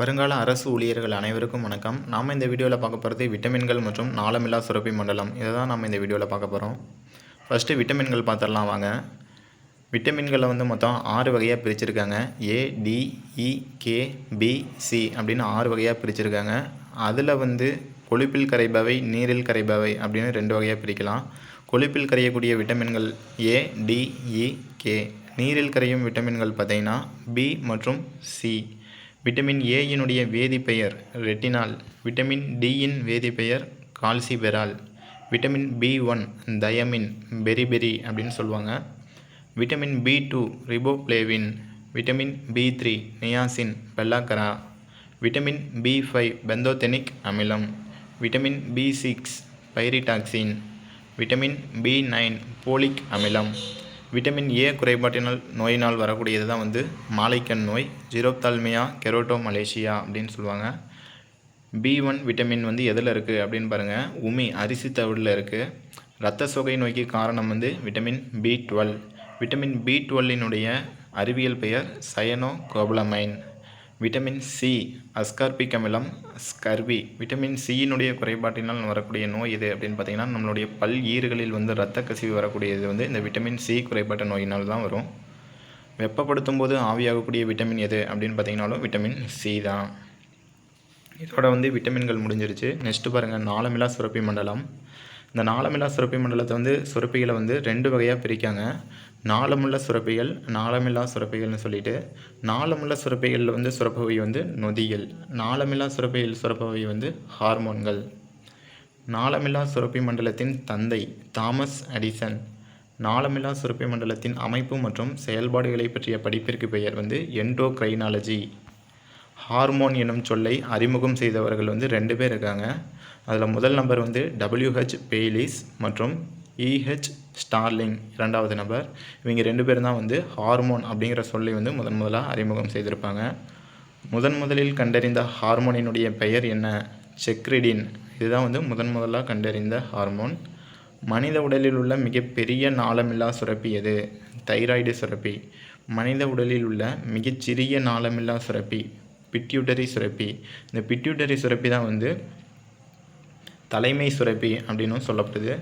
வருங்கால அரசு ஊழியர்கள் அனைவருக்கும் வணக்கம். நாம் இந்த வீடியோவில் பார்க்க போகிறது விட்டமின்கள் மற்றும் நாளமில்லா சுரப்பி மண்டலம். இதை தான் நம்ம இந்த வீடியோவில் பார்க்க போகிறோம். ஃபஸ்ட்டு விட்டமின்கள் பார்த்துடலாம் வாங்க. விட்டமின்களை மொத்தம் 6 வகையாக பிரிச்சிருக்காங்க. A, D, E, K, B, C அப்படின்னு 6 வகையாக பிரிச்சிருக்காங்க. அதில் கொழுப்பில் கரைபவை, நீரில் கரைபவை அப்படின்னு 2 வகையாக பிரிக்கலாம். கொழுப்பில் கரையக்கூடிய விட்டமின்கள் A, D, E, K. நீரில் கரையும் விட்டமின்கள் பார்த்திங்கன்னா B மற்றும் C. விட்டமின் ஏயினுடைய வேதிப்பெயர் ரெட்டினால். விட்டமின் டியின் வேதிப்பெயர் calciferol. Vitamin B1 thiamine, beriberi அப்படின்னு சொல்லுவாங்க. Vitamin B2 riboflavin. Vitamin B3 niacin, pellagra. Vitamin B5 pantothenic அமிலம். Vitamin B6 pyridoxine. Vitamin B9 folic அமிலம். விட்டமின் ஏ குறைபாட்டினால் நோயினால் வரக்கூடியது தான் மாலைக்கண் நோய், ஜீரோப்தால்மியா கெரோட்டோமலேசியா அப்படின்னு சொல்லுவாங்க. B1 விட்டமின் எதில் இருக்குது அப்படின்னு பாருங்கள். உமி, அரிசி தவிடில் இருக்குது. இரத்த சோகை நோய்க்கு காரணம் விட்டமின் B12. விட்டமின் B12னுடைய அறிவியல் பெயர் சயனோகோபலமைன். விட்டமின் சி அஸ்கார்பிக் அமிலம், ஸ்கர்வி. விட்டமின் சியினுடைய குறைபாட்டினால் வரக்கூடிய நோய் எது அப்படின்னு பார்த்தீங்கன்னா, நம்மளுடைய பல் ஈறுகளில் இரத்த கசிவு வரக்கூடியது இந்த விட்டமின் சி குறைபாட்ட நோயினால் தான் வரும். வெப்பப்படுத்தும் போது ஆவியாகக்கூடிய விட்டமின் எது அப்படின்னு பார்த்தீங்கன்னாலும் விட்டமின் சி தான். இதோட விட்டமின்கள் முடிஞ்சிருச்சு. நெக்ஸ்ட்டு பாருங்கள், நாளமில்லா சுரப்பி மண்டலம். இந்த நாளமில்லா சுரப்பி மண்டலத்தை சுரப்பிகளை 2 வகையாக பிரிக்காங்க. நாளமுள்ள சுரப்பிகள், நாளமில்லா சுரப்பிகள்னு சொல்லிட்டு. நாளமுள்ள சுரப்பிகளில் சுரப்பவை நொதிகள். நாளமில்லா சுரப்பிகள் சுரப்பவை ஹார்மோன்கள். நாளமில்லா சுரப்பி மண்டலத்தின் தந்தை தாமஸ் அடிசன். நாளமில்லா சுரப்பி மண்டலத்தின் அமைப்பு மற்றும் செயல்பாடுகளை பற்றிய படிப்பிற்கு பெயர் எண்டோக்ரைனாலஜி. ஹார்மோன் எனும் சொல்லை அறிமுகம் செய்தவர்கள் 2 பேர் இருக்காங்க. அதில் முதல் நபர் WH பெய்லிஸ் மற்றும் EH ஸ்டார்லிங் 2வது நபர். இவங்க 2 பேரும் தான் ஹார்மோன் அப்படிங்கிற சொல்லை முதலாக அறிமுகம் செய்திருப்பாங்க. முதலில் கண்டறிந்த ஹார்மோனினுடைய பெயர் என்ன? செக்ரிடின். இதுதான் முதலாக கண்டறிந்த ஹார்மோன். மனித உடலில் உள்ள மிகப்பெரிய நாளமில்லா சுரப்பி எது? தைராய்டு சுரப்பி. மனித உடலில் உள்ள மிகச்சிறிய நாளமில்லா சுரப்பி பிட்யூட்டரி சுரப்பி. இந்த பிட்யூட்டரி சுரப்பி தான் தலைமை சுரப்பி அப்படின்னும் சொல்லப்படுது.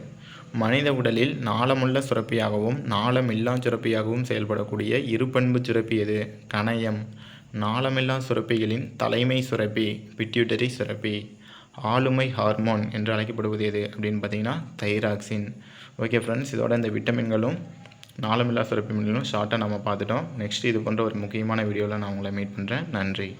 மனித உடலில் நாளமுள்ள சுரப்பியாகவும் நாளமில்லா சுரப்பியாகவும் செயல்படக்கூடிய இருபண்பு சுரப்பி எது? கணையம். நாளமில்லா சுரப்பிகளின் தலைமை சுரப்பி பிட்யூட்டரி சுரப்பி. ஆளுமை ஹார்மோன் என்று அழைக்கப்படுவது எது அப்படின்னு பார்த்தீங்கன்னா தைராக்சின். ஓகே ஃப்ரெண்ட்ஸ், இதோட இந்த விட்டமின்களும் நாளமில்லா சுரப்பி மண்டலும் ஷார்ட்டாக நம்ம பார்த்துட்டோம். நெக்ஸ்ட் இது போன்ற ஒரு முக்கியமான வீடியோவில் நான் உங்களை மீட் பண்ணுறேன். நன்றி.